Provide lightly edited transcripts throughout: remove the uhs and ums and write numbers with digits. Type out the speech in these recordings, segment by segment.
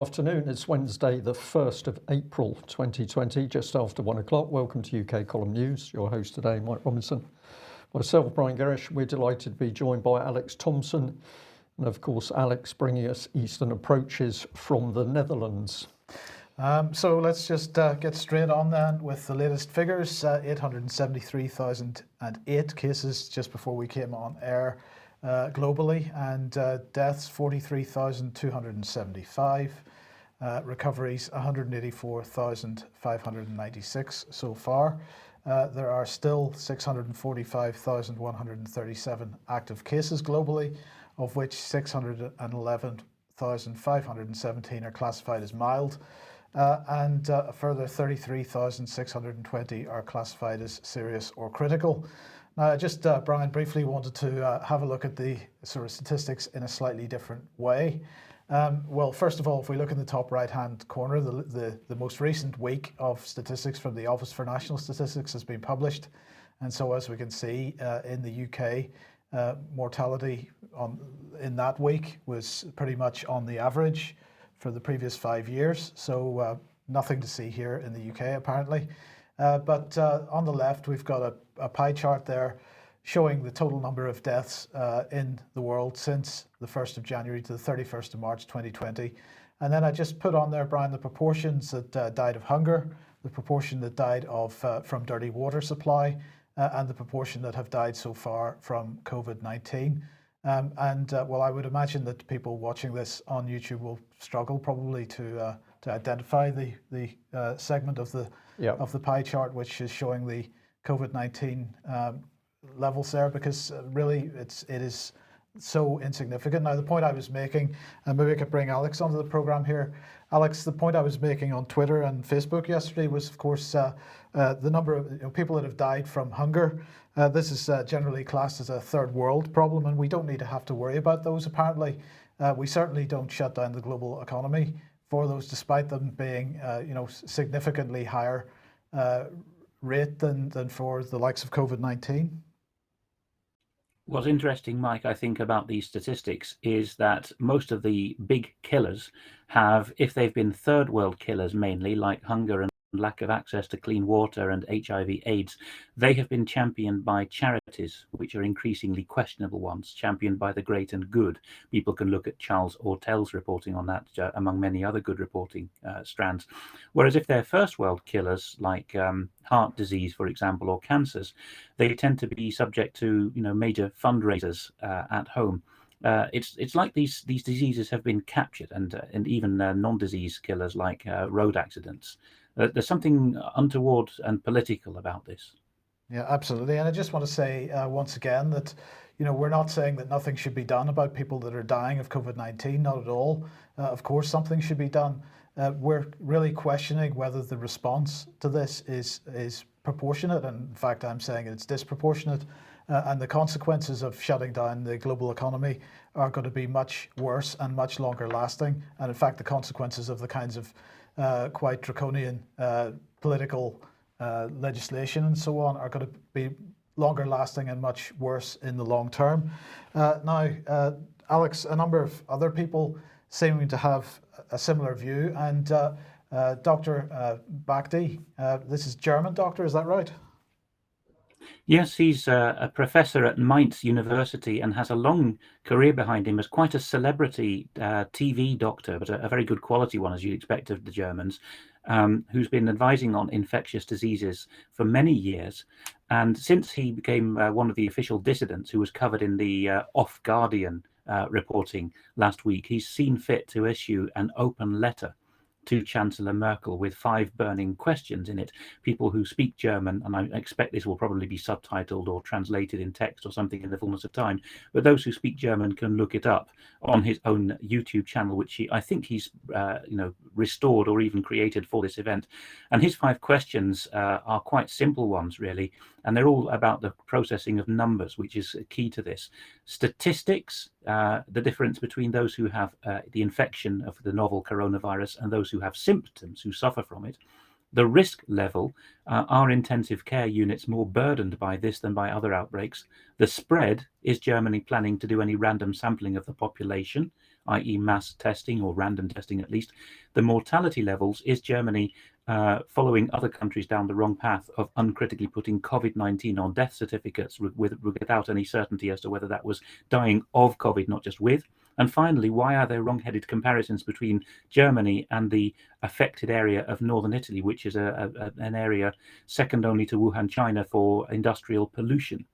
Afternoon. It's Wednesday, the 1st of April 2020, just after 1 o'clock. Welcome to UK Column News. Your host today, Mike Robinson. Myself, Brian Gerrish. We're delighted to be joined by Alex Thomson. And of course, Alex bringing us Eastern approaches from the Netherlands. So let's just get straight on then with the latest figures. 873,008 cases just before we came on air globally, and deaths 43,275. Recoveries 184,596 so far. There are still 645,137 active cases globally, of which 611,517 are classified as mild, and a further 33,620 are classified as serious or critical. Now, I just, Brian, briefly wanted to have a look at the sort of statistics in a slightly different way. Well, first of all, if we look in the top right-hand corner, the most recent week of statistics from the Office for National Statistics has been published. And so as we can see, in the UK, mortality in that week was pretty much on the average for the previous 5 years. So nothing to see here in the UK, apparently. But on the left, we've got a pie chart there showing the total number of deaths in the world since the 1st of January to the 31st of March 2020. And then I just put on there, Brian, the proportions that died of hunger, the proportion that died from dirty water supply, and the proportion that have died so far from COVID-19. Well, I would imagine that people watching this on YouTube will struggle probably to identify the segment of the pie chart which is showing the COVID-19 levels there, because really it is so insignificant. Now, the point I was making, and maybe I could bring Alex onto the program here. Alex, the point I was making on Twitter and Facebook yesterday was, of course, the number of people that have died from hunger. This is generally classed as a third world problem, and we don't need to have to worry about those, apparently. We certainly don't shut down the global economy for those, despite them being significantly higher rate than for the likes of COVID-19. What's interesting, Mike, I think about these statistics is that most of the big killers have, if they've been third world killers mainly, like hunger and lack of access to clean water and HIV/AIDS, they have been championed by charities, which are increasingly questionable ones, championed by the great and good. People can look at Charles Ortel's reporting on that, among many other good reporting strands. Whereas if they're first world killers, like heart disease, for example, or cancers, they tend to be subject to major fundraisers at home. It's like these diseases have been captured, and even non-disease killers like road accidents. There's something untoward and political about this. Yeah, absolutely. And I just want to say once again that, we're not saying that nothing should be done about people that are dying of COVID-19, not at all. Of course, something should be done. We're really questioning whether the response to this is proportionate. And in fact, I'm saying it's disproportionate. And the consequences of shutting down the global economy are going to be much worse and much longer lasting. And in fact, the consequences of the kinds of quite draconian political legislation and so on are going to be longer lasting and much worse in the long term. Now, Alex, a number of other people seeming to have a similar view, and Dr. Bakti, this is German doctor, is that right? Yes, he's a professor at Mainz University and has a long career behind him as quite a celebrity TV doctor, but a very good quality one, as you'd expect of the Germans, who's been advising on infectious diseases for many years. And since he became one of the official dissidents who was covered in the Off Guardian reporting last week, he's seen fit to issue an open letter to Chancellor Merkel with 5 burning questions in it. People who speak German, and I expect this will probably be subtitled or translated in text or something in the fullness of time, but those who speak German can look it up on his own YouTube channel, which I think he's restored or even created for this event. And his 5 questions are quite simple ones, really, and they're all about the processing of numbers, which is key to this. Statistics, the difference between those who have the infection of the novel coronavirus and those who have symptoms, who suffer from it. The risk level, are intensive care units more burdened by this than by other outbreaks? The spread, is Germany planning to do any random sampling of the population? i.e. mass testing or random testing at least, the mortality levels, is Germany following other countries down the wrong path of uncritically putting COVID-19 on death certificates without any certainty as to whether that was dying of COVID, not just with? And finally, why are there wrong-headed comparisons between Germany and the affected area of northern Italy, which is an area second only to Wuhan, China, for industrial pollution?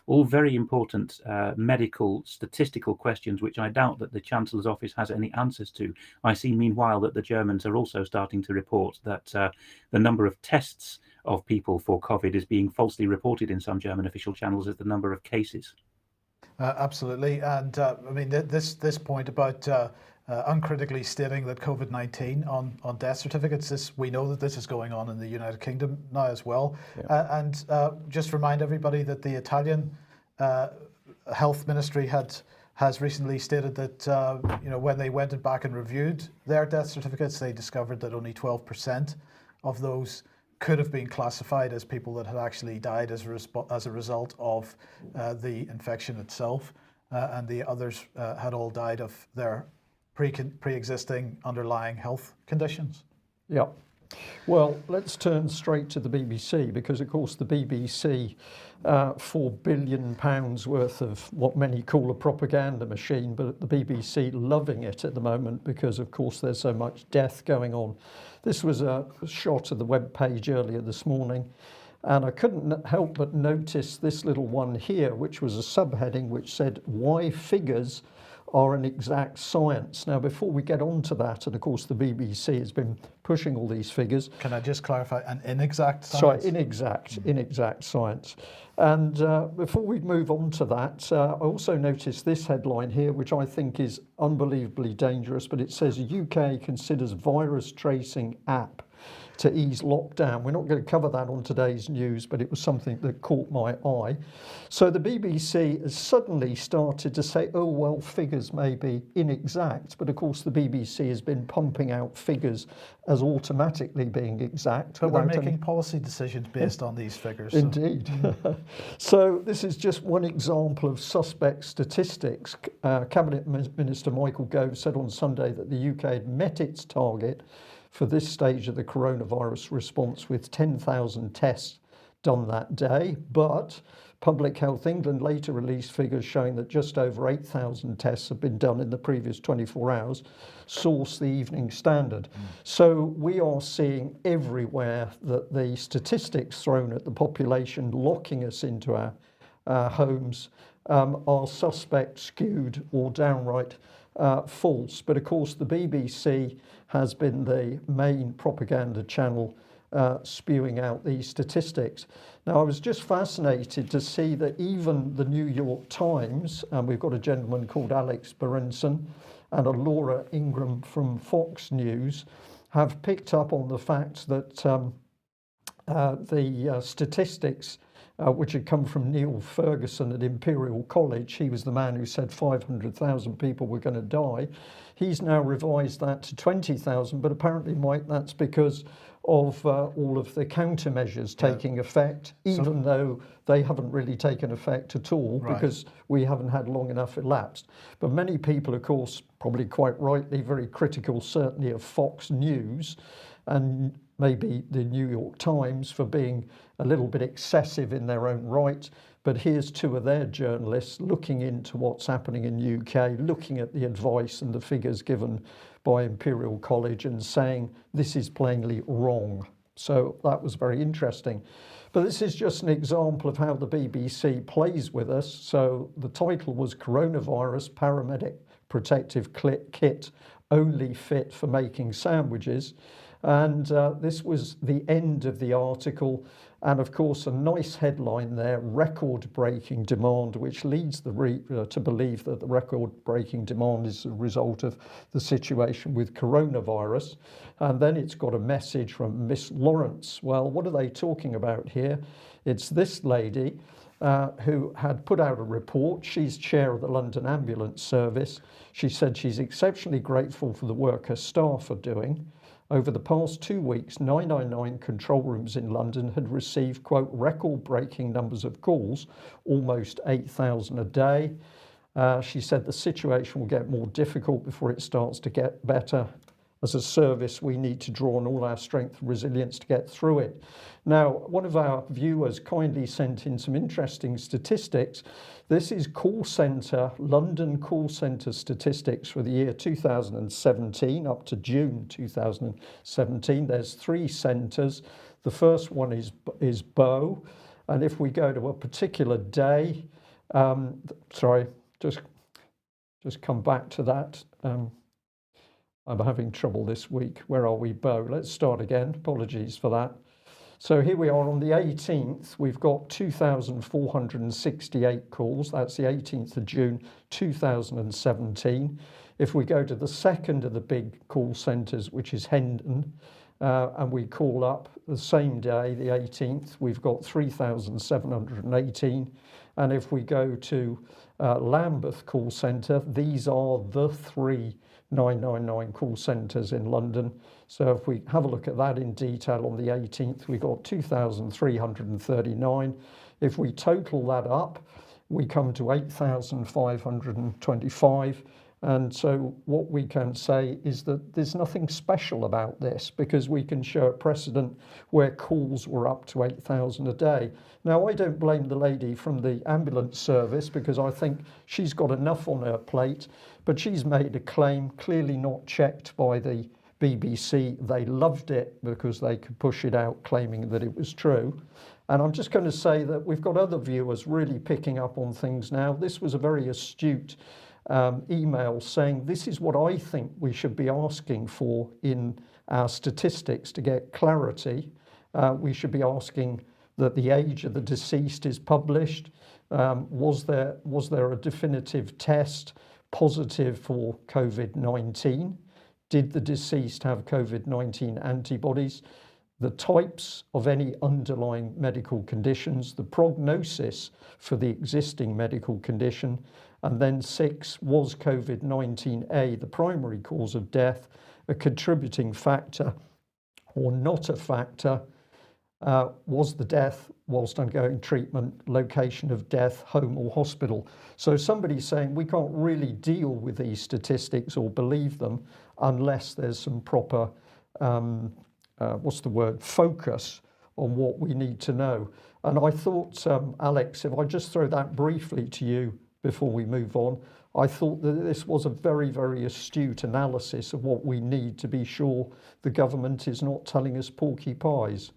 All very important medical statistical questions, which I doubt that the Chancellor's office has any answers to. I see, meanwhile, that the Germans are also starting to report that the number of tests of people for COVID is being falsely reported in some German official channels as the number of cases. Absolutely, and I mean this point about uncritically stating that COVID-19 on death certificates, we know that this is going on in the United Kingdom now as well. Yeah. And just remind everybody that the Italian health ministry has recently stated that when they went back and reviewed their death certificates, they discovered that only 12% of those could have been classified as people that had actually died as a result of the infection itself, and the others had all died of their pre-existing underlying health conditions. Yeah. Well, let's turn straight to the BBC, because of course the BBC, £4 billion worth of what many call a propaganda machine, but the BBC loving it at the moment because of course there's so much death going on. This was a shot of the web page earlier this morning, and I couldn't help but notice this little one here, which was a subheading which said, "Why figures are an exact science." Now, before we get on to that, and of course the BBC has been pushing all these figures. Can I just clarify, an inexact science? Sorry, inexact science. And before we move on to that, I also noticed this headline here, which I think is unbelievably dangerous, but it says UK considers virus tracing app to ease lockdown. We're not going to cover that on today's news, but it was something that caught my eye. So the BBC has suddenly started to say, oh, well, figures may be inexact, but of course the BBC has been pumping out figures as automatically being exact. But we're making policy decisions based on these figures. So. Indeed. So this is just one example of suspect statistics. Cabinet Minister Michael Gove said on Sunday that the UK had met its target for this stage of the coronavirus response with 10,000 tests done that day, but Public Health England later released figures showing that just over 8,000 tests have been done in the previous 24 hours, source the Evening Standard. So we are seeing everywhere that the statistics thrown at the population locking us into our homes are suspect, skewed or downright false. But of course the BBC has been the main propaganda channel spewing out these statistics. Now, I was just fascinated to see that even the New York Times, and we've got a gentleman called Alex Berenson and a Laura Ingram from Fox News, have picked up on the fact that the statistics which had come from Neil Ferguson at Imperial College, he was the man who said 500,000 people were going to die. He's now revised that to 20,000, but apparently, Mike, that's because of all of the countermeasures taking effect, even though they haven't really taken effect at all, because we haven't had long enough elapsed. But many people, of course, probably quite rightly, very critical certainly of Fox News and maybe the New York Times for being a little bit excessive in their own right. But here's two of their journalists looking into what's happening in UK, looking at the advice and the figures given by Imperial College and saying this is plainly wrong. So that was very interesting. But this is just an example of how the BBC plays with us. So the title was Coronavirus Paramedic Protective Kit Only Fit for Making Sandwiches. And this was the end of the article. And of course, a nice headline there, record-breaking demand, which leads the reader to believe that the record-breaking demand is a result of the situation with coronavirus. And then it's got a message from Miss Lawrence. Well, what are they talking about here? It's this lady who had put out a report. She's chair of the London Ambulance Service. She said she's exceptionally grateful for the work her staff are doing. Over the past 2 weeks, 999 control rooms in London had received, quote, record-breaking numbers of calls, almost 8,000 a day. She said the situation will get more difficult before it starts to get better. As a service, we need to draw on all our strength and resilience to get through it. Now, one of our viewers kindly sent in some interesting statistics. This is London call centre statistics for the year 2017 up to June 2017. There's 3 centres. The first one is Bow. And if we go to a particular day, sorry, just come back to that. I'm having trouble this week. Where are we, Bow? Let's start again. Apologies for that. So here we are on the 18th. We've got 2,468 calls. That's the 18th of June 2017. If we go to the second of the big call centres, which is Hendon, and we call up the same day, the 18th, we've got 3,718. And if we go to Lambeth call centre, these are the 3 999 call centres in London. So if we have a look at that in detail on the 18th, we got 2,339. If we total that up, we come to 8,525. And so what we can say is that there's nothing special about this, because we can show a precedent where calls were up to 8,000 a day. Now, I don't blame the lady from the ambulance service, because I think she's got enough on her plate, but she's made a claim clearly not checked by the BBC. They loved it because they could push it out claiming that it was true. And I'm just going to say that we've got other viewers really picking up on things now. This was a very astute email saying this is what I think we should be asking for in our statistics to get clarity. We should be asking that the age of the deceased is published. Was there a definitive test positive for COVID-19? Did the deceased have COVID-19 antibodies? The types of any underlying medical conditions, the prognosis for the existing medical condition, and then 6, was COVID-19A the primary cause of death, a contributing factor or not a factor? Was the death whilst undergoing treatment, location of death, home or hospital? So somebody's saying we can't really deal with these statistics or believe them unless there's some proper focus on what we need to know. And I thought, Alex, if I just throw that briefly to you before we move on, I thought that this was a very, very astute analysis of what we need to be sure the government is not telling us porky pies.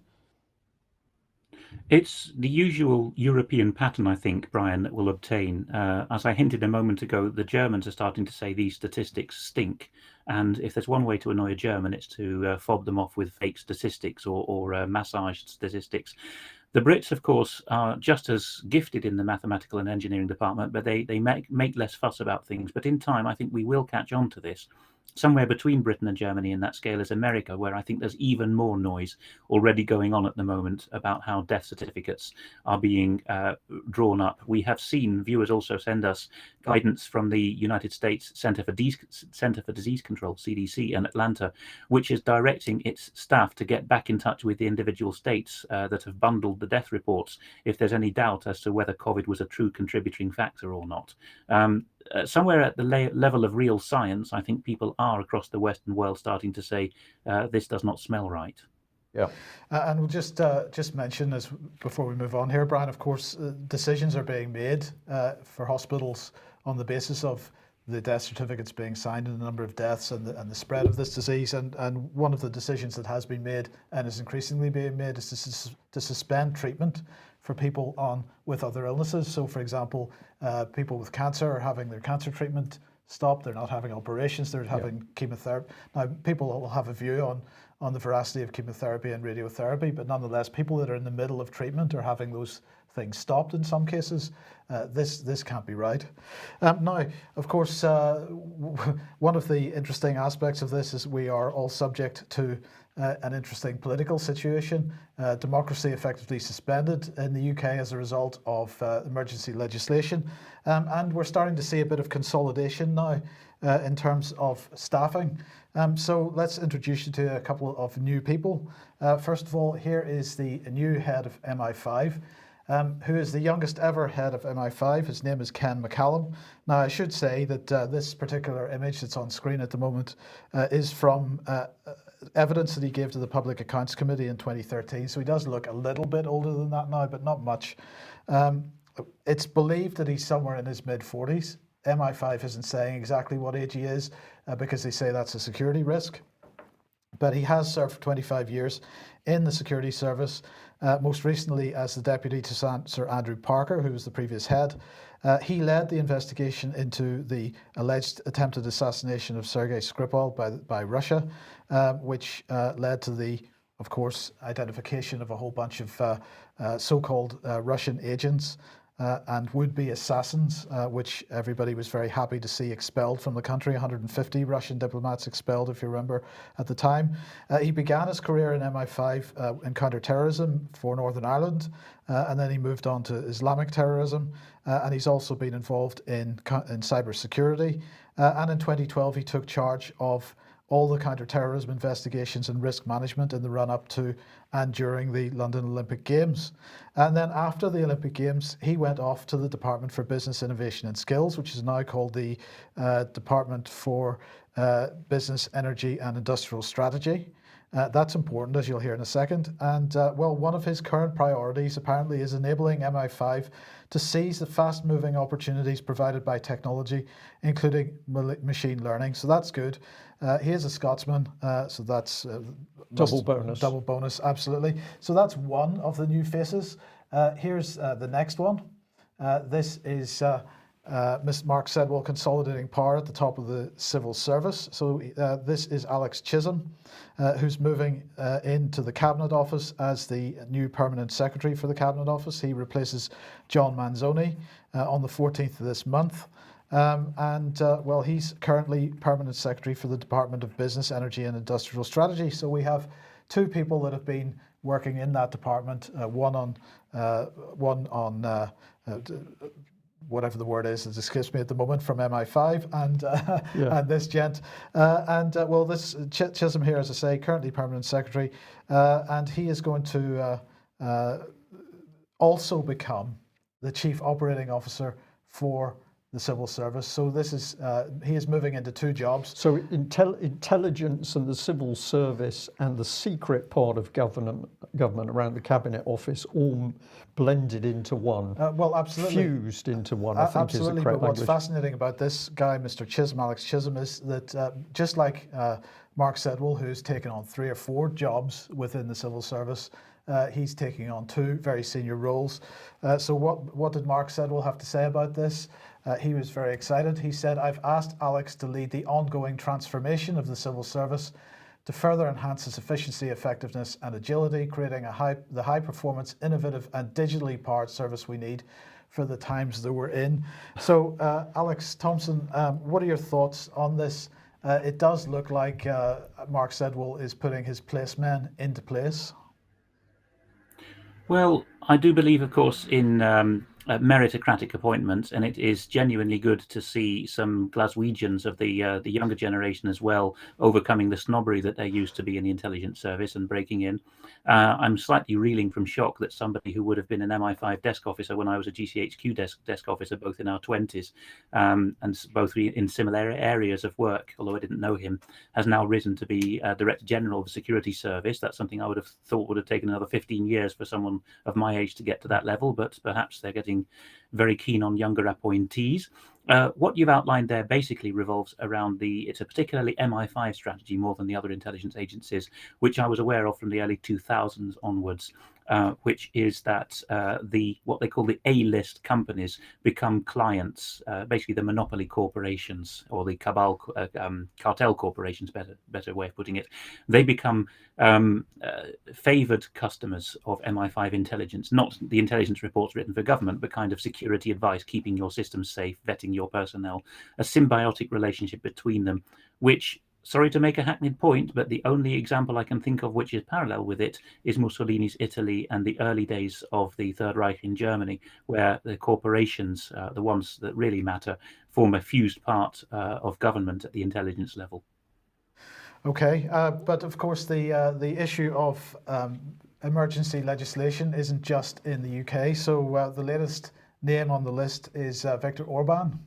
It's the usual European pattern, I think, Brian, that will obtain. As I hinted a moment ago, the Germans are starting to say these statistics stink. And if there's one way to annoy a German, it's to fob them off with fake statistics or massaged statistics. The Brits, of course, are just as gifted in the mathematical and engineering department, but they make less fuss about things. But in time, I think we will catch on to this. Somewhere between Britain and Germany in that scale is America, where I think there's even more noise already going on at the moment about how death certificates are being drawn up. We have seen viewers also send us guidance from the United States Center for Disease Control, CDC, in Atlanta, which is directing its staff to get back in touch with the individual states that have bundled the death reports if there's any doubt as to whether COVID was a true contributing factor or not. Somewhere at the level of real science, I think people are across the Western world starting to say this does not smell right. Yeah, and we'll just mention as before we move on here, Brian. Of course, decisions are being made for hospitals on the basis of the death certificates being signed and the number of deaths and the spread of this disease. And one of the decisions that has been made and is increasingly being made is to suspend treatment for people with other illnesses. So, for example, people with cancer are having their cancer treatment stopped. They're not having operations. They're having chemotherapy. Now, people will have a view on the veracity of chemotherapy and radiotherapy, but nonetheless, people that are in the middle of treatment are having those things stopped in some cases. This can't be right. Now, of course, one of the interesting aspects of this is we are all subject to an interesting political situation. Democracy effectively suspended in the UK as a result of emergency legislation. And we're starting to see a bit of consolidation now in terms of staffing. So let's introduce you to a couple of new people. First of all, here is the new head of MI5. who is the youngest ever head of MI5. His name is Ken McCallum. Now, I should say that this particular image that's on screen at the moment is from evidence that he gave to the Public Accounts Committee in 2013. So he does look a little bit older than that now, but not much. It's believed that he's somewhere in his mid-40s. MI5 isn't saying exactly what age he is because they say that's a security risk. But he has served for 25 years in the security service, most recently as the deputy to Sir Andrew Parker, who was the previous head. He led the investigation into the alleged attempted assassination of Sergei Skripal by Russia, which led to the, of course, identification of a whole bunch of so-called Russian agents and would-be assassins, which everybody was very happy to see expelled from the country. 150 Russian diplomats expelled, if you remember, at the time. He began his career in MI5 in counter-terrorism for Northern Ireland, and then he moved on to Islamic terrorism, and he's also been involved in cybersecurity. And in 2012, he took charge of all the counter-terrorism investigations and risk management in the run-up to and during the London Olympic Games. And then after the Olympic Games, he went off to the Department for Business Innovation and Skills, which is now called the Department for Business, Energy and Industrial Strategy. That's important, as you'll hear in a second. And well, one of his current priorities apparently is enabling MI5 to seize the fast-moving opportunities provided by technology, including machine learning. So that's good. He is a Scotsman, so that's double bonus. Double bonus, absolutely. So that's one of the new faces. Here's the next one. This is Ms. Mark Sedwill consolidating power at the top of the civil service. So this is Alex Chisholm, who's moving into the Cabinet Office as the new permanent secretary for the Cabinet Office. He replaces John Manzoni on the 14th of this month. Well, he's currently permanent secretary for the Department of Business, Energy and Industrial Strategy. So we have two people that have been working in that department, one on whatever the word is, it escapes me at the moment, from MI5 and this gent. Well, this Chisholm here, as I say, currently permanent secretary, and he is going to also become the chief operating officer for the civil service. So this is he is moving into two jobs. So intelligence and the civil service and the secret part of government around the Cabinet Office all blended into one. Well, absolutely. Fused into one, I think absolutely, is the correct but what's language. fascinating about this guy, Mr. Chisholm, Alex Chisholm, is that just like Mark Sedwill, who's taken on 3 or 4 jobs within the civil service, he's taking on 2 very senior roles. So what did Mark Sedwill have to say about this? He was very excited. He said, "I've asked Alex to lead the ongoing transformation of the civil service to further enhance its efficiency, effectiveness and agility, creating the high-performance, innovative and digitally powered service we need for the times that we're in." So, Alex Thomson, what are your thoughts on this? It does look like Mark Sedwill is putting his placemen into place. Well, I do believe, of course, in meritocratic appointments, and it is genuinely good to see some Glaswegians of the younger generation as well overcoming the snobbery that there used to be in the intelligence service and breaking in. I'm slightly reeling from shock that somebody who would have been an MI5 desk officer when I was a GCHQ desk officer, both in our 20s, and both in similar areas of work, although I didn't know him, has now risen to be Director General of the Security Service. That's something I would have thought would have taken another 15 years for someone of my age to get to that level, but perhaps they're getting very keen on younger appointees. What you've outlined there basically revolves around it's a particularly MI5 strategy more than the other intelligence agencies, which I was aware of from the early 2000s onwards, which is that what they call the A-list companies become clients, basically the monopoly corporations or the cartel corporations, better way of putting it. They become favored customers of MI5 intelligence, not the intelligence reports written for government, but kind of security advice, keeping your systems safe, vetting your personnel, a symbiotic relationship between them, which, sorry to make a hackneyed point, but the only example I can think of which is parallel with it is Mussolini's Italy and the early days of the Third Reich in Germany, where the corporations, the ones that really matter, form a fused part of government at the intelligence level. Okay, but of course the issue of emergency legislation isn't just in the UK. So the latest name on the list is Viktor Orban.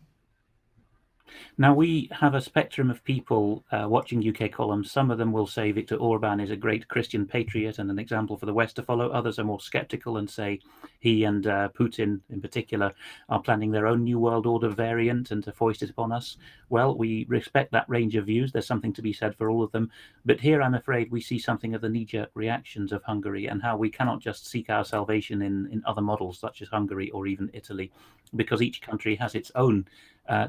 Now, we have a spectrum of people watching UK columns. Some of them will say Viktor Orban is a great Christian patriot and an example for the West to follow. Others are more skeptical and say he and Putin in particular are planning their own New World Order variant and to foist it upon us. Well, we respect that range of views. There's something to be said for all of them. But here, I'm afraid, we see something of the knee-jerk reactions of Hungary and how we cannot just seek our salvation in other models such as Hungary or even Italy, because each country has its own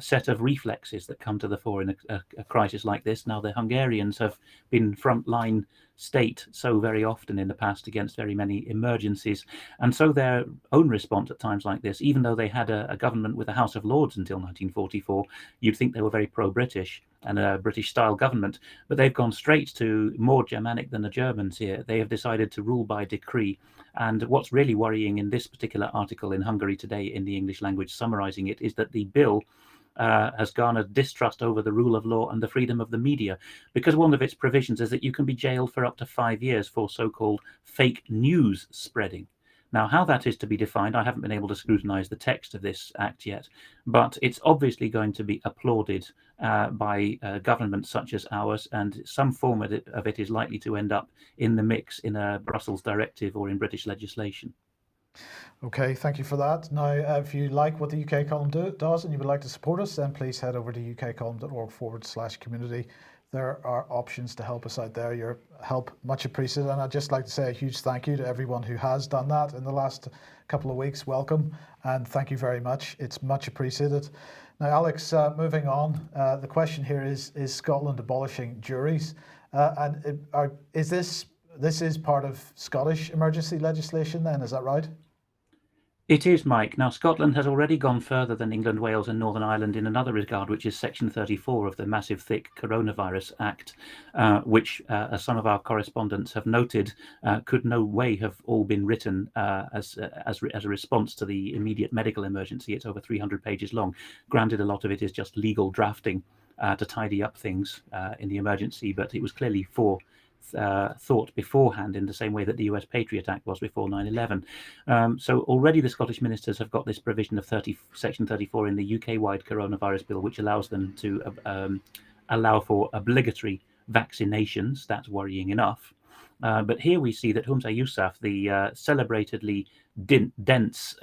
set of reflexes that come to the fore in a crisis like this. Now, the Hungarians have been frontline state so very often in the past against very many emergencies, and so their own response at times like this, even though they had a government with a House of Lords until 1944, you'd think they were very pro-British and a British-style government, but they've gone straight to more Germanic than the Germans here. They have decided to rule by decree. And what's really worrying in this particular article in Hungary Today in the English language summarizing it is that the bill has garnered distrust over the rule of law and the freedom of the media, because one of its provisions is that you can be jailed for up to 5 years for so-called fake news spreading. Now, how that is to be defined, I haven't been able to scrutinize the text of this act yet, but it's obviously going to be applauded by governments such as ours, and some form of it is likely to end up in the mix in a Brussels directive or in British legislation. Okay, thank you for that. Now, if you like what the UK column does and you would like to support us, then please head over to ukcolumn.org/community. There are options to help us out there. Your help much appreciated, and I'd just like to say a huge thank you to everyone who has done that in the last couple of weeks. Welcome, and thank you very much. It's much appreciated. Now, Alex, moving on, the question here is Scotland abolishing juries? Is this part of Scottish emergency legislation then, is that right? It is, Mike. Now, Scotland has already gone further than England, Wales and Northern Ireland in another regard, which is Section 34 of the massive, thick Coronavirus Act, which, as some of our correspondents have noted, could no way have all been written as a response to the immediate medical emergency. It's over 300 pages long. Granted, a lot of it is just legal drafting to tidy up things in the emergency, but it was clearly thought beforehand in the same way that the US Patriot Act was before 9/11. So already the Scottish ministers have got this provision of Section 34 in the UK-wide coronavirus bill, which allows them to allow for obligatory vaccinations. That's worrying enough. But here we see that Humza Yousaf, the celebratedly dense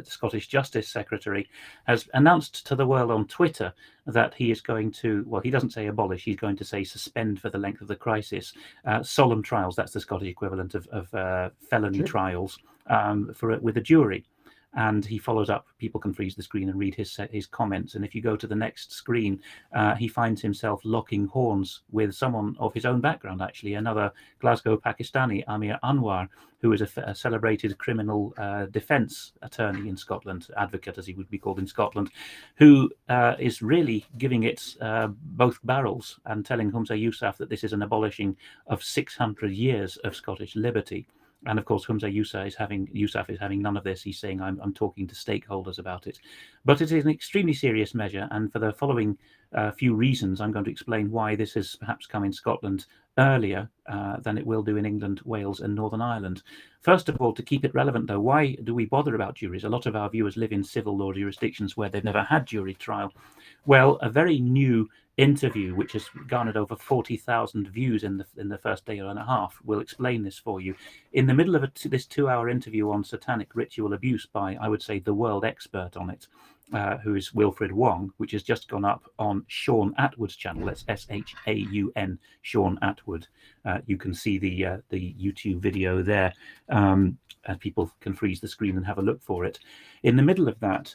Scottish Justice Secretary, has announced to the world on Twitter that he is going to, well, he doesn't say abolish, he's going to say suspend for the length of the crisis, solemn trials, that's the Scottish equivalent of felony trials, with a jury. And he follows up, people can freeze the screen and read his comments. And if you go to the next screen, he finds himself locking horns with someone of his own background, actually, another Glasgow Pakistani, Amir Anwar, who is a celebrated criminal defence attorney in Scotland, advocate as he would be called in Scotland, who is really giving it both barrels and telling Humza Yousaf that this is an abolishing of 600 years of Scottish liberty. And of course, Humza Yousaf is having none of this. He's saying, I'm talking to stakeholders about it. But it is an extremely serious measure. And for the following few reasons, I'm going to explain why this has perhaps come in Scotland earlier than it will do in England, Wales and Northern Ireland. First of all, to keep it relevant, though, why do we bother about juries? A lot of our viewers live in civil law jurisdictions where they've never had jury trial. Well, a very new interview, which has garnered over 40,000 views in the first day and a half, will explain this for you. In the middle of this 2-hour interview on satanic ritual abuse by, I would say, the world expert on it, who is Wilfred Wong, which has just gone up on Sean Atwood's channel. That's SHAUN, Sean Atwood. You can see the YouTube video there, and people can freeze the screen and have a look for it. In the middle of that,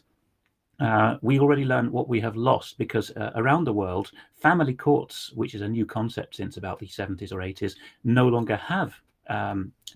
we already learned what we have lost, because around the world, family courts, which is a new concept since about the 70s or 80s, no longer have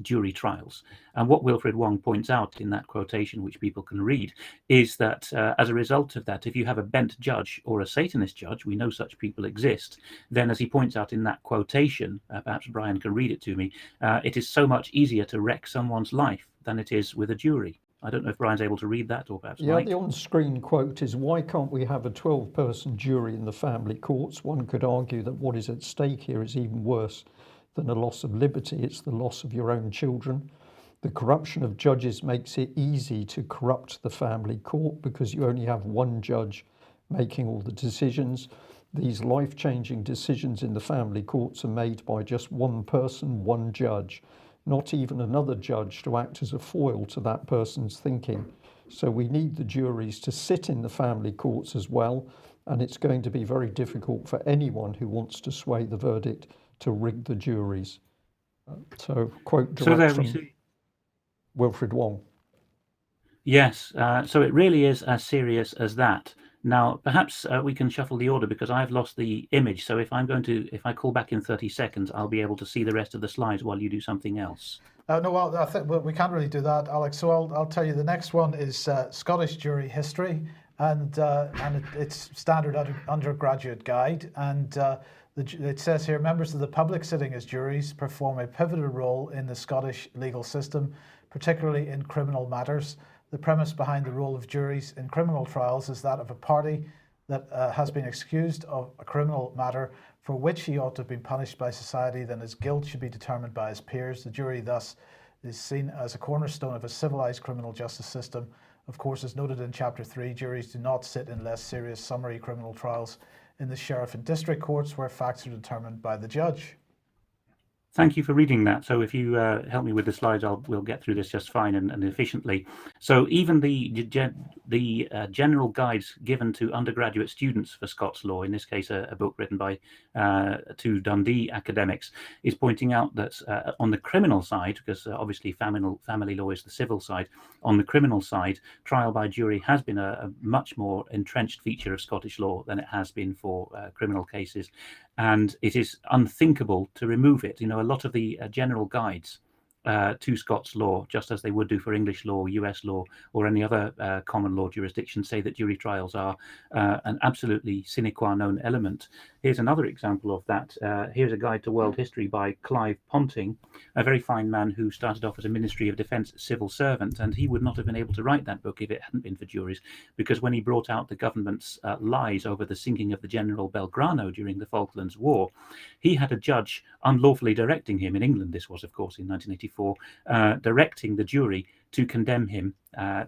jury trials. And what Wilfred Wong points out in that quotation, which people can read, is that as a result of that, if you have a bent judge or a Satanist judge, we know such people exist, then as he points out in that quotation, perhaps Brian can read it to me, it is so much easier to wreck someone's life than it is with a jury. I don't know if Brian's able to read that, or perhaps Mike. The on-screen quote is, why can't we have a 12-person jury in the family courts? One could argue that what is at stake here is even worse than a loss of liberty, it's the loss of your own children. The corruption of judges makes it easy to corrupt the family court because you only have one judge making all the decisions. These life-changing decisions in the family courts are made by just one person, one judge, not even another judge to act as a foil to that person's thinking. So we need the juries to sit in the family courts as well, and it's going to be very difficult for anyone who wants to sway the verdict to rig the juries. So quote direct from Wilfred Wong. Yes, so it really is as serious as that. Now, perhaps we can shuffle the order because I've lost the image. So if I call back in 30 seconds, I'll be able to see the rest of the slides while you do something else. No, well, I think we can't really do that, Alex. So I'll tell you the next one is Scottish jury history, and it's standard undergraduate guide. And it says here, members of the public sitting as juries perform a pivotal role in the Scottish legal system, particularly in criminal matters. The premise behind the role of juries in criminal trials is that of a party that has been excused of a criminal matter for which he ought to have been punished by society, then his guilt should be determined by his peers. The jury thus is seen as a cornerstone of a civilised criminal justice system. Of course, as noted in Chapter 3, juries do not sit in less serious summary criminal trials in the sheriff and district courts where facts are determined by the judge. Thank you for reading that. So if you help me with the slides, we'll get through this just fine and efficiently. So even the general guides given to undergraduate students for Scots law, in this case a book written by two Dundee academics, is pointing out that on the criminal side, because obviously family law is the civil side, on the criminal side, trial by jury has been a much more entrenched feature of Scottish law than it has been for criminal cases. And it is unthinkable to remove it. You know, a lot of the general guides to Scots law, just as they would do for English law, US law, or any other common law jurisdiction, say that jury trials are an absolutely sine qua non element. Here's another example of that. Here's a guide to world history by Clive Ponting, a very fine man who started off as a Ministry of Defence civil servant, and he would not have been able to write that book if it hadn't been for juries, because when he brought out the government's lies over the sinking of the General Belgrano during the Falklands War, he had a judge unlawfully directing him, in England this was of course in 1984, directing the jury to condemn him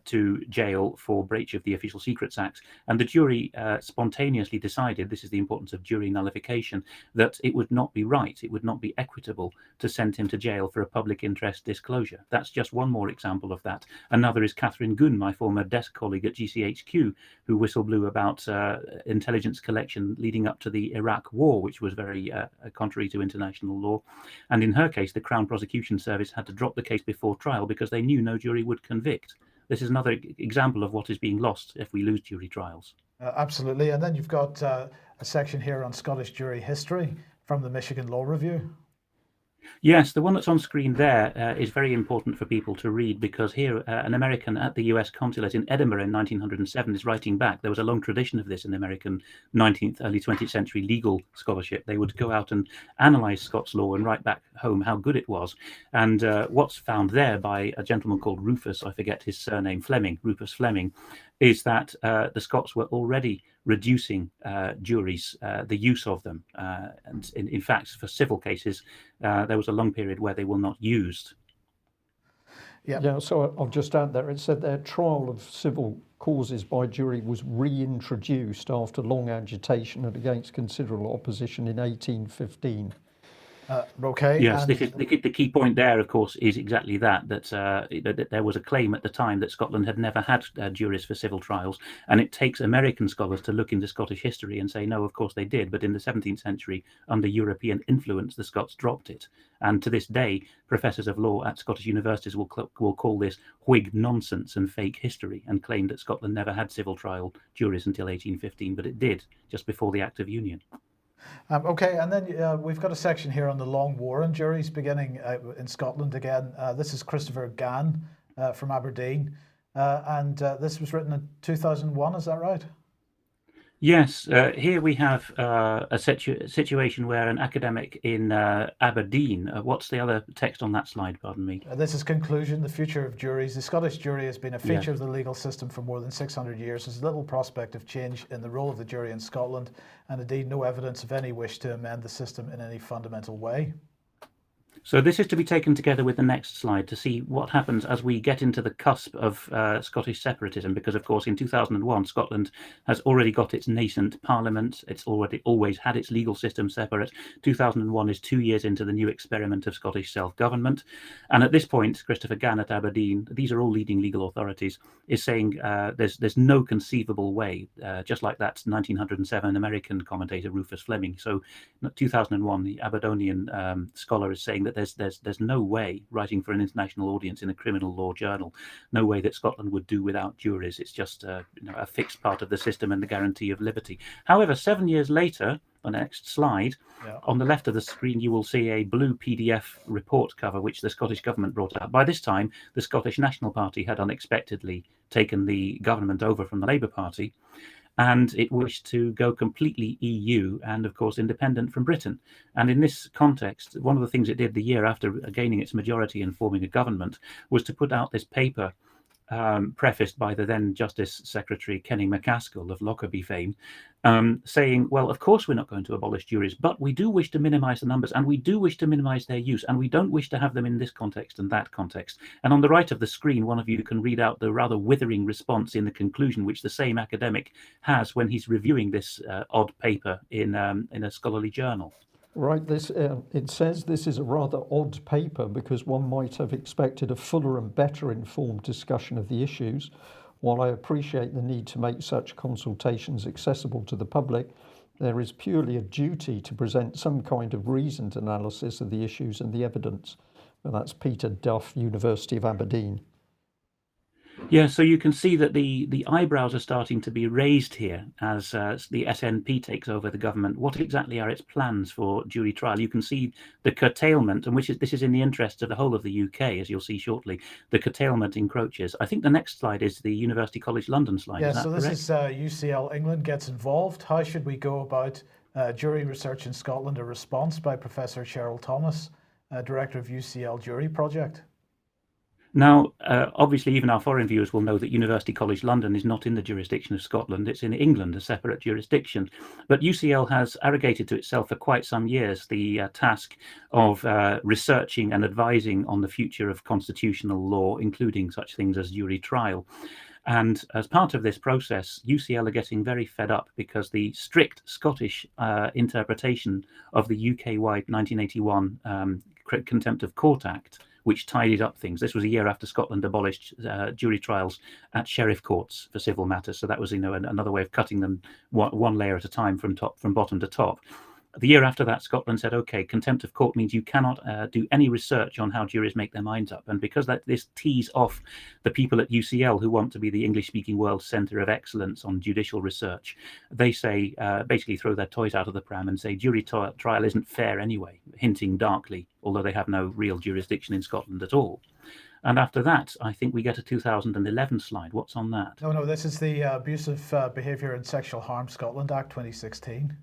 to jail for breach of the Official Secrets Act. And the jury spontaneously decided, this is the importance of jury nullification, that it would not be right, it would not be equitable to send him to jail for a public interest disclosure. That's just one more example of that. Another is Catherine Gunn, my former desk colleague at GCHQ, who whistle-blew about intelligence collection leading up to the Iraq War, which was very contrary to international law. And in her case, the Crown Prosecution Service had to drop the case before trial because they knew no jury would convict. This is another example of what is being lost if we lose jury trials. Absolutely. And then you've got a section here on Scottish jury history from the Michigan Law Review. Yes, the one that's on screen there is very important for people to read, because here an American at the US consulate in Edinburgh in 1907 is writing back. There was a long tradition of this in American 19th, early 20th century legal scholarship. They would go out and analyse Scots law and write back home how good it was. And what's found there by a gentleman called Rufus, I forget his surname, Rufus Fleming, is that the Scots were already reducing juries, the use of them. And in fact, for civil cases, there was a long period where they were not used. Yeah, so I'll just add there, it said their trial of civil causes by jury was reintroduced after long agitation and against considerable opposition in 1815. Okay. Yes, the key point there, of course, is exactly that there was a claim at the time that Scotland had never had juries for civil trials, and it takes American scholars to look into Scottish history and say, no, of course they did, but in the 17th century, under European influence, the Scots dropped it. And to this day, professors of law at Scottish universities will call this Whig nonsense and fake history, and claim that Scotland never had civil trial juries until 1815, but it did, just before the Act of Union. Okay, and then we've got a section here on the Long War and juries beginning in Scotland again. This is Christopher Gann from Aberdeen, and this was written in 2001, is that right? Yes, here we have a situation where an academic in Aberdeen, what's the other text on that slide, pardon me? This is conclusion, the future of juries. The Scottish jury has been a feature of the legal system for more than 600 years. There's little prospect of change in the role of the jury in Scotland, and indeed no evidence of any wish to amend the system in any fundamental way. So this is to be taken together with the next slide to see what happens as we get into the cusp of Scottish separatism, because of course in 2001 Scotland has already got its nascent parliament, it's already always had its legal system separate. 2001 is 2 years into the new experiment of Scottish self-government, and at this point Christopher Gann at Aberdeen, these are all leading legal authorities, is saying there's no conceivable way, just like that 1907 American commentator Rufus Fleming. So 2001 the Aberdonian scholar is saying that there's no way, writing for an international audience in a criminal law journal, no way that Scotland would do without juries. It's just a fixed part of the system and the guarantee of liberty. However, 7 years later, on the next slide, on the left of the screen, you will see a blue PDF report cover which the Scottish government brought out. By this time, the Scottish National Party had unexpectedly taken the government over from the Labour Party, and it wished to go completely EU and, of course, independent from Britain. And in this context, one of the things it did the year after gaining its majority and forming a government was to put out this paper prefaced by the then Justice Secretary Kenny MacAskill of Lockerbie fame, saying, well, of course we're not going to abolish juries, but we do wish to minimise the numbers, and we do wish to minimise their use, and we don't wish to have them in this context and that context. And on the right of the screen, one of you can read out the rather withering response in the conclusion, which the same academic has when he's reviewing this odd paper in a scholarly journal. Right, it says this is a rather odd paper because one might have expected a fuller and better informed discussion of the issues. While I appreciate the need to make such consultations accessible to the public, there is purely a duty to present some kind of reasoned analysis of the issues and the evidence. And that's Peter Duff, University of Aberdeen. Yeah, so you can see that the eyebrows are starting to be raised here as the SNP takes over the government. What exactly are its plans for jury trial? You can see the curtailment, and this is in the interest of the whole of the UK, as you'll see shortly. The curtailment encroaches. I think the next slide is the University College London slide. Yeah, is that so this correct? is UCL England gets involved. How should we go about jury research in Scotland? A response by Professor Cheryl Thomas, Director of UCL Jury Project. Now, obviously, even our foreign viewers will know that University College London is not in the jurisdiction of Scotland. It's in England, a separate jurisdiction. But UCL has arrogated to itself for quite some years the task of researching and advising on the future of constitutional law, including such things as jury trial. And as part of this process, UCL are getting very fed up because the strict Scottish interpretation of the UK-wide 1981 Contempt of Court Act, which tidied up things. This was a year after Scotland abolished jury trials at sheriff courts for civil matters. So that was, another way of cutting them one layer at a time from bottom to top. The year after that, Scotland said, okay, contempt of court means you cannot do any research on how juries make their minds up. And because this tees off the people at UCL who want to be the English-speaking world centre of excellence on judicial research, they say, basically throw their toys out of the pram and say jury trial isn't fair anyway, hinting darkly, although they have no real jurisdiction in Scotland at all. And after that, I think we get a 2011 slide. What's on that? No, this is the Abusive Behaviour and Sexual Harm Scotland Act 2016.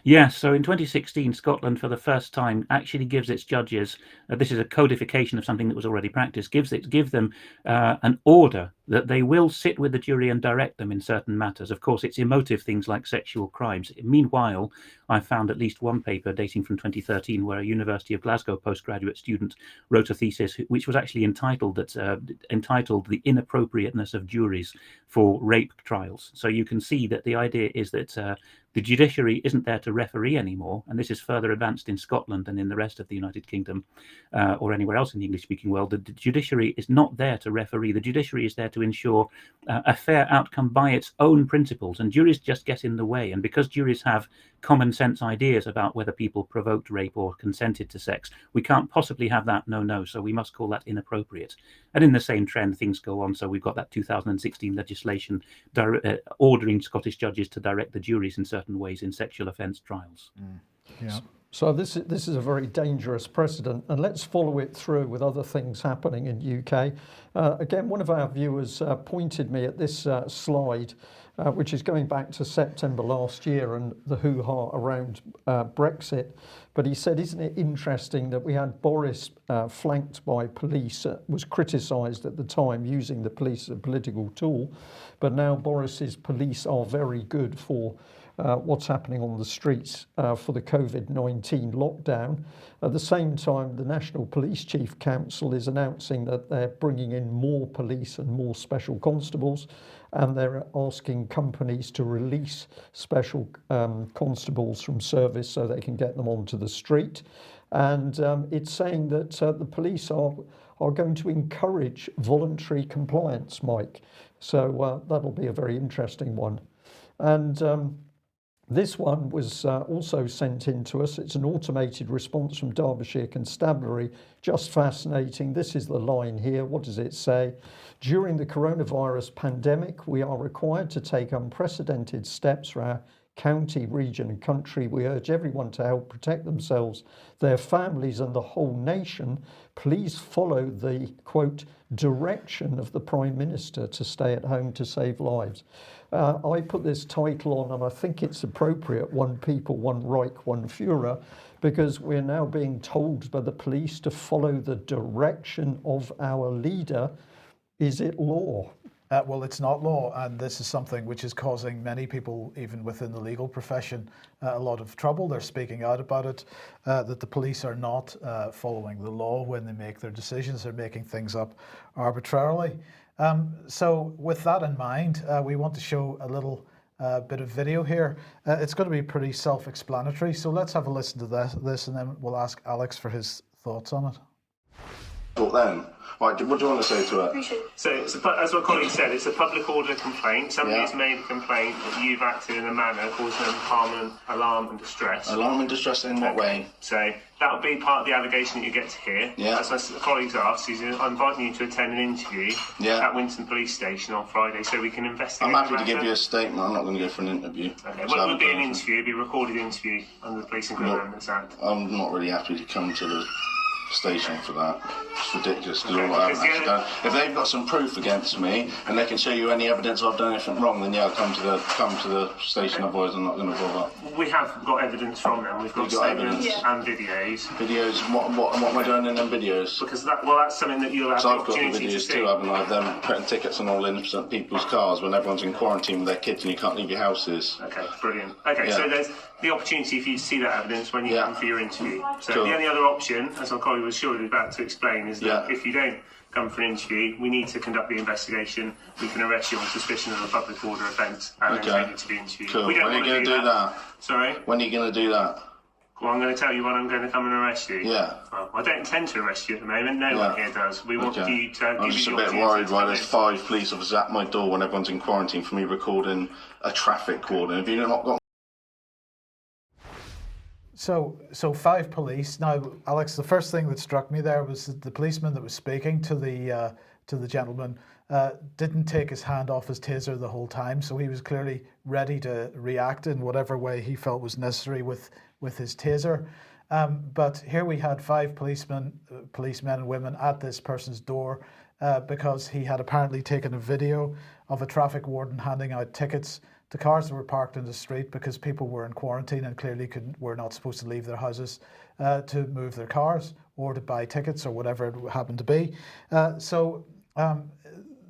Yes, so in 2016, Scotland, for the first time, actually gives its judges, this is a codification of something that was already practiced, give them an order that they will sit with the jury and direct them in certain matters. Of course, it's emotive things like sexual crimes. Meanwhile, I found at least one paper dating from 2013 where a University of Glasgow postgraduate student wrote a thesis which was actually entitled The Inappropriateness of Juries for Rape Trials. So you can see that the idea is that the judiciary isn't there to referee anymore, and this is further advanced in Scotland than in the rest of the United Kingdom or anywhere else in the English-speaking world. The judiciary is not there to referee. The judiciary is there to ensure a fair outcome by its own principles, and juries just get in the way. And because juries have common sense ideas about whether people provoked rape or consented to sex, we can't possibly have that no, so we must call that inappropriate. And in the same trend, things go on. So we've got that 2016 legislation ordering Scottish judges to direct the juries in certain ways in sexual offence trials. Yeah. So this is a very dangerous precedent, and let's follow it through with other things happening in UK. Again, one of our viewers pointed me at this slide, which is going back to September last year and the hoo-ha around Brexit. But he said, isn't it interesting that we had Boris flanked by police, was criticised at the time using the police as a political tool, but now Boris's police are very good for what's happening on the streets for the COVID-19 lockdown. At the same time, the National Police Chief Council is announcing that they're bringing in more police and more special constables, and they're asking companies to release special constables from service so they can get them onto the street. And it's saying that the police are going to encourage voluntary compliance, Mike. So that'll be a very interesting one. And this one was also sent in to us. It's an automated response from Derbyshire Constabulary. Just fascinating. This is the line here. What does it say? During the coronavirus pandemic, we are required to take unprecedented steps for our county, region and country. We urge everyone to help protect themselves, their families and the whole nation. Please follow the, quote, direction of the Prime Minister to stay at home to save lives. I put this title on, and I think it's appropriate, One People, One Reich, One Führer, because we're now being told by the police to follow the direction of our leader. Is it law? Well, it's not law, and this is something which is causing many people, even within the legal profession, a lot of trouble. They're speaking out about it, that the police are not following the law when they make their decisions. They're making things up arbitrarily. So with that in mind, we want to show a little bit of video here. It's going to be pretty self-explanatory, so let's have a listen to this and then we'll ask Alex for his thoughts on it. Well then, right, what do you want to say to it? So, as my colleague said, it's a public order complaint. Somebody has made a complaint that you've acted in a manner causing them harm, alarm and distress. Alarm and distress in what way? So that would be part of the allegation that you get to hear. Yeah. As my colleague's asked, I'm inviting you to attend an interview at Winton Police Station on Friday so we can investigate. I'm happy to give you a statement. I'm not going to go for an interview. Okay, well, it would be an interview. It would be a recorded interview under the Police and Criminal Evidence Act. I'm not really happy to come to the station for that. It's ridiculous because Okay, all I haven't actually done. If they've got some proof against me and they can show you any evidence I've done anything wrong, then yeah, come to the station. Otherwise, I'm not going to bother. We have got evidence from them. We've got statements and videos. Videos. What am I doing in them videos? Because that's something that you'll have the I've got the opportunity to videos see. too, haven't I? Them putting tickets on all innocent people's cars when everyone's in quarantine with their kids and you can't leave your houses. Okay, brilliant. Okay, so there's the opportunity for you to see that evidence when you come for your interview. So Cool. the only other option, as my colleague was surely about to explain, is that if you don't come for an interview, we need to conduct the investigation. We can arrest you on suspicion of a public order offence and then take you to the interview. Cool. We don't When are you want to going to do that? Sorry? When are you going to do that? Well, I'm going to tell you when I'm going to come and arrest you. Yeah. Well, I don't intend to arrest you at the moment. No one here does. We want you to give I'm just you a the bit opportunity worried to why come there's in. 5 police officers at my door when everyone's in quarantine for me recording a traffic warden. Have you not got? So 5 police. Now, Alex, the first thing that struck me there was that the policeman that was speaking to the gentleman didn't take his hand off his taser the whole time, so he was clearly ready to react in whatever way he felt was necessary with his taser. But here we had 5 policemen and women at this person's door because he had apparently taken a video of a traffic warden handing out tickets to cars that were parked in the street because people were in quarantine and clearly were not supposed to leave their houses to move their cars or to buy tickets or whatever it happened to be. So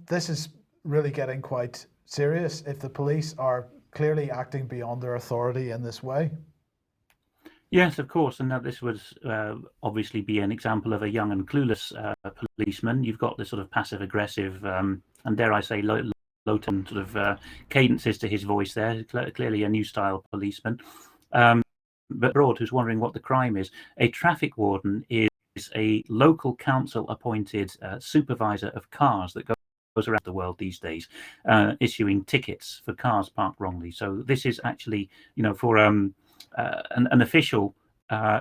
this is really getting quite serious if the police are clearly acting beyond their authority in this way. Yes, of course, and that this would obviously be an example of a young and clueless policeman. You've got this sort of passive-aggressive and dare I say low-tone sort of cadences to his voice there. Clearly a new style policeman. But Broad, who's wondering what the crime is, a traffic warden is a local council-appointed supervisor of cars that goes around the world these days, issuing tickets for cars parked wrongly. So this is actually, for an official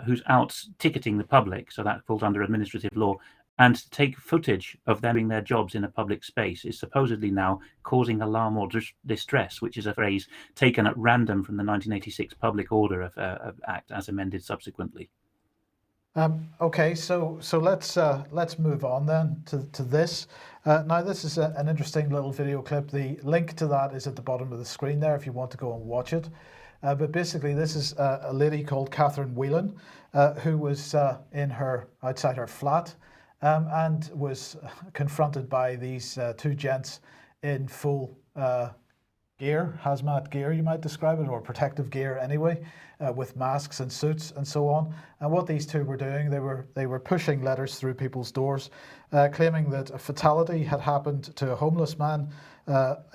who's out ticketing the public, so that falls under administrative law, and to take footage of them doing their jobs in a public space is supposedly now causing alarm or distress, which is a phrase taken at random from the 1986 Public Order Act as amended subsequently. Okay, so let's move on then to this. Now this is an interesting little video clip. The link to that is at the bottom of the screen there if you want to go and watch it. But basically this is a lady called Catherine Whelan who was outside her flat and was confronted by these 2 gents in full gear, hazmat gear, you might describe it, or protective gear anyway, with masks and suits and so on. And what these two were doing, they were pushing letters through people's doors, claiming that a fatality had happened to a homeless man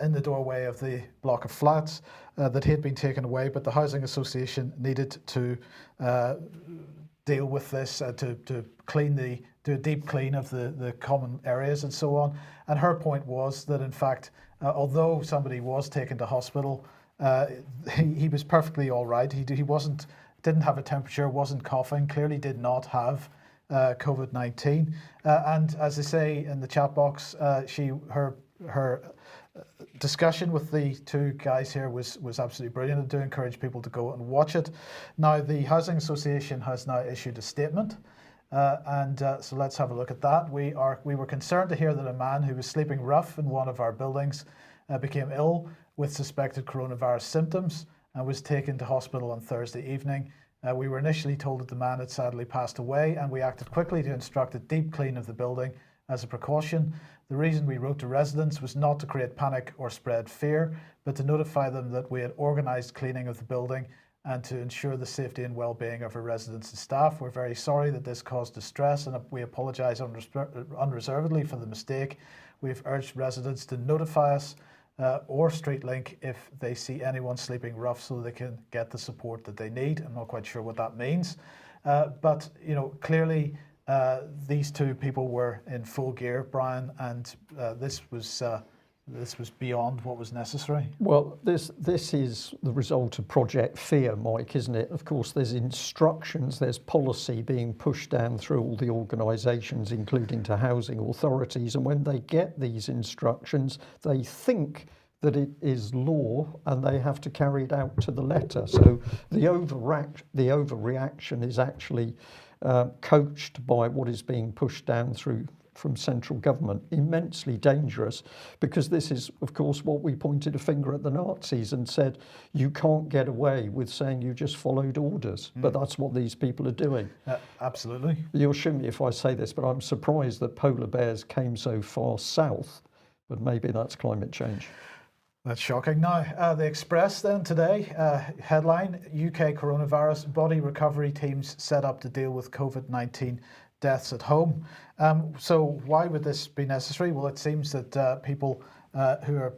in the doorway of the block of flats, that he had been taken away, but the housing association needed to deal with this, to do a deep clean of the common areas and so on. And her point was that, in fact, although somebody was taken to hospital, he was perfectly all right. He didn't have a temperature, wasn't coughing, clearly did not have COVID-19. And as they say in the chat box, her discussion with the two guys here was absolutely brilliant. I do encourage people to go and watch it. Now, the Housing Association has now issued a statement. So let's have a look at that. We were concerned to hear that a man who was sleeping rough in one of our buildings became ill with suspected coronavirus symptoms and was taken to hospital on Thursday evening. We were initially told that the man had sadly passed away, and we acted quickly to instruct a deep clean of the building as a precaution. The reason we wrote to residents was not to create panic or spread fear, but to notify them that we had organised cleaning of the building and to ensure the safety and well-being of our residents and staff. We're very sorry that this caused distress, and we apologise unreservedly for the mistake. We've urged residents to notify us or StreetLink if they see anyone sleeping rough, so they can get the support that they need. I'm not quite sure what that means, but clearly these two people were in full gear, Brian, and this was beyond what was necessary. Well, this is the result of Project Fear, Mike, isn't it? Of course, there's instructions, there's policy being pushed down through all the organisations, including to housing authorities, and when they get these instructions, they think that it is law and they have to carry it out to the letter. So the overreaction is actually coached by what is being pushed down through from central government. Immensely dangerous, because this is, of course, what we pointed a finger at the Nazis and said, you can't get away with saying you just followed orders. But that's what these people are doing. Absolutely. You'll shoot me if I say this, but I'm surprised that polar bears came so far south, but maybe that's climate change. That's shocking. Now, the Express then today, headline, UK coronavirus body recovery teams set up to deal with COVID-19 deaths at home. So why would this be necessary? Well, it seems that people who are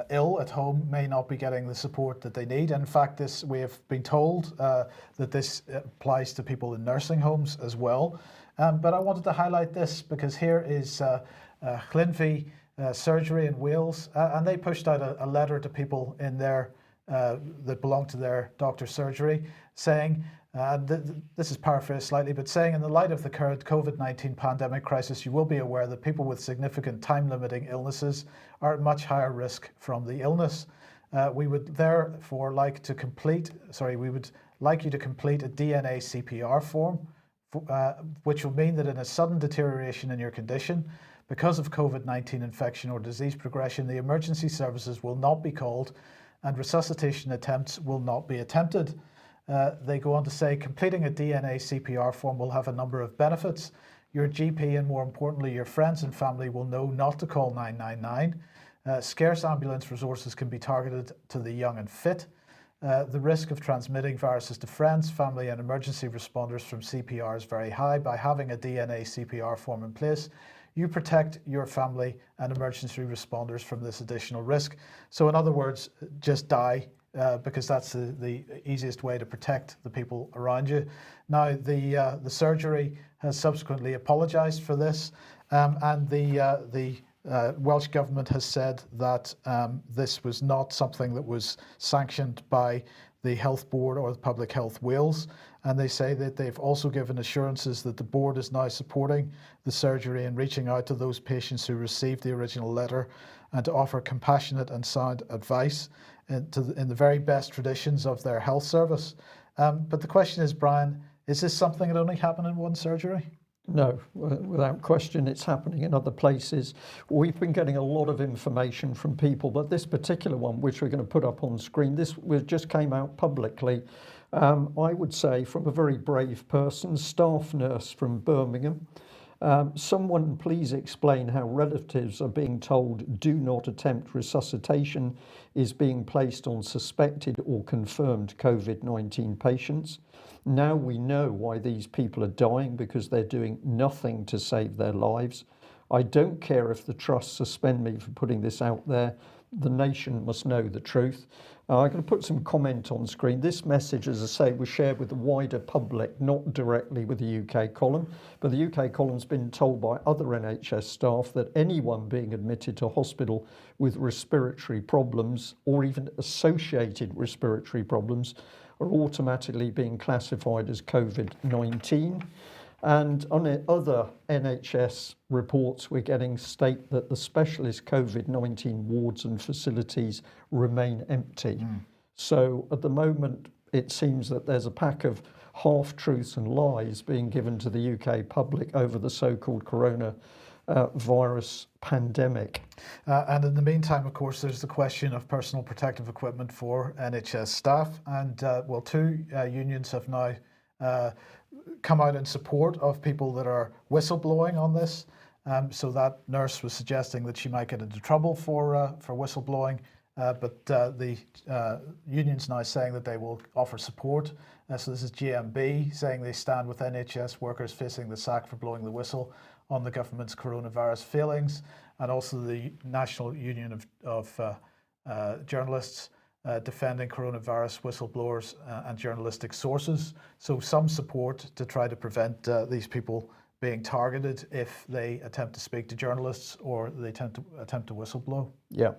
ill at home may not be getting the support that they need. In fact, we have been told that this applies to people in nursing homes as well. But I wanted to highlight this because here is Llynfi Surgery in Wales, and they pushed out a letter to people in their that belong to their doctor's surgery, saying, this is paraphrased slightly, but saying, in the light of the current COVID-19 pandemic crisis, you will be aware that people with significant time-limiting illnesses are at much higher risk from the illness. We would therefore like you to complete a DNA CPR form, which will mean that in a sudden deterioration in your condition, because of COVID-19 infection or disease progression, the emergency services will not be called and resuscitation attempts will not be attempted. They go on to say, completing a DNA CPR form will have a number of benefits. Your GP and, more importantly, your friends and family will know not to call 999. Scarce ambulance resources can be targeted to the young and fit. The risk of transmitting viruses to friends, family and emergency responders from CPR is very high. By having a DNA CPR form in place, you protect your family and emergency responders from this additional risk. So in other words, just die, because that's the easiest way to protect the people around you. Now, the surgery has subsequently apologised for this, and the Welsh Government has said that this was not something that was sanctioned by the Health Board or the Public Health Wales, and they say that they've also given assurances that the board is now supporting the surgery and reaching out to those patients who received the original letter and to offer compassionate and sound advice in the very best traditions of their health service. But the question is, Brian, is this something that only happened in one surgery? No, without question, it's happening in other places. We've been getting a lot of information from people, but this particular one, which we're going to put up on screen, this just came out publicly, I would say, from a very brave person, staff nurse from Birmingham. Someone please explain how relatives are being told do not attempt resuscitation is being placed on suspected or confirmed COVID-19 patients. Now we know why these people are dying, because they're doing nothing to save their lives. I don't care if the trust suspend me for putting this out there. The nation must know the truth. I'm going to put some comment on screen. This message, as I say, was shared with the wider public, not directly with the UK column, but the UK column's been told by other NHS staff that anyone being admitted to hospital with respiratory problems or even associated respiratory problems are automatically being classified as COVID-19. And on other NHS reports we're getting state that the specialist COVID-19 wards and facilities remain empty. So at the moment it seems that there's a pack of half-truths and lies being given to the UK public over the so-called coronavirus pandemic. And in the meantime, of course, there's the question of personal protective equipment for NHS staff. And well, two unions have now come out in support of people that are whistleblowing on this. So that nurse was suggesting that she might get into trouble for whistleblowing, but the union's now saying that they will offer support. So this is GMB saying they stand with NHS workers facing the sack for blowing the whistle on the government's coronavirus failings, and also the National Union of Journalists defending coronavirus whistleblowers and journalistic sources. So some support to try to prevent these people being targeted if they attempt to speak to journalists or they attempt to whistleblow. Yeah.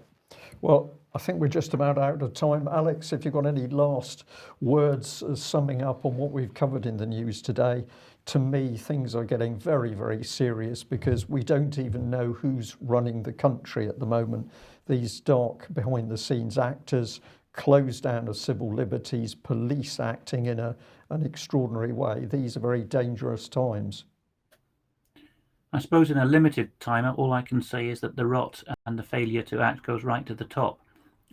Well, I think we're just about out of time. Alex, if you've got any last words summing up on what we've covered in the news today. To me, things are getting very, very serious because we don't even know who's running the country at the moment. These dark behind the scenes actors, close down of civil liberties, police acting in an extraordinary way. These are very dangerous times. I suppose in a limited time, all I can say is that the rot and the failure to act goes right to the top.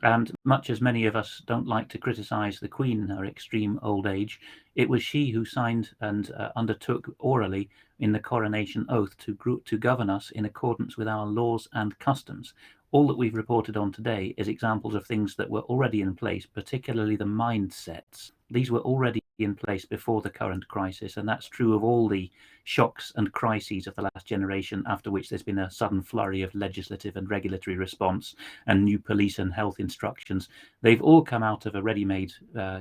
And much as many of us don't like to criticise the Queen in her extreme old age, it was she who signed and undertook orally in the coronation oath to govern us in accordance with our laws and customs. All that we've reported on today is examples of things that were already in place, particularly the mindsets. These were already in place before the current crisis, and that's true of all the shocks and crises of the last generation, after which there's been a sudden flurry of legislative and regulatory response and new police and health instructions. They've all come out of a ready-made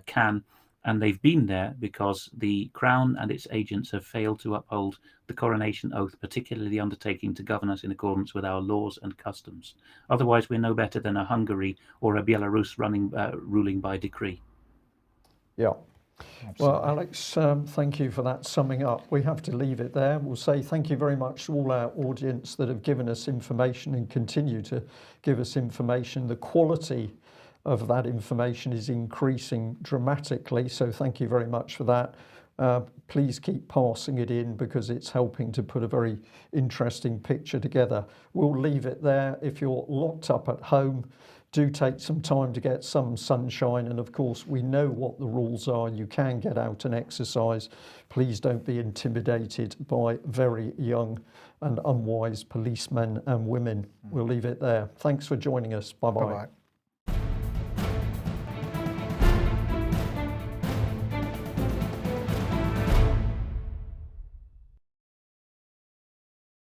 can, and they've been there because the Crown and its agents have failed to uphold the coronation oath, particularly the undertaking to govern us in accordance with our laws and customs. Otherwise, we're no better than a Hungary or a Belarus ruling by decree. Yeah. Absolutely. Well, Alex, thank you for that summing up. We have to leave it there. We'll say thank you very much to all our audience that have given us information and continue to give us information. The quality of that information is increasing dramatically, so thank you very much for that. Please keep passing it in because it's helping to put a very interesting picture together. We'll leave it there. If you're locked up at home, do take some time to get some sunshine, and of course we know what the rules are. You can get out and exercise. Please don't be intimidated by very young and unwise policemen and women. We'll leave it there. Thanks for joining us. Bye-bye. Bye-bye.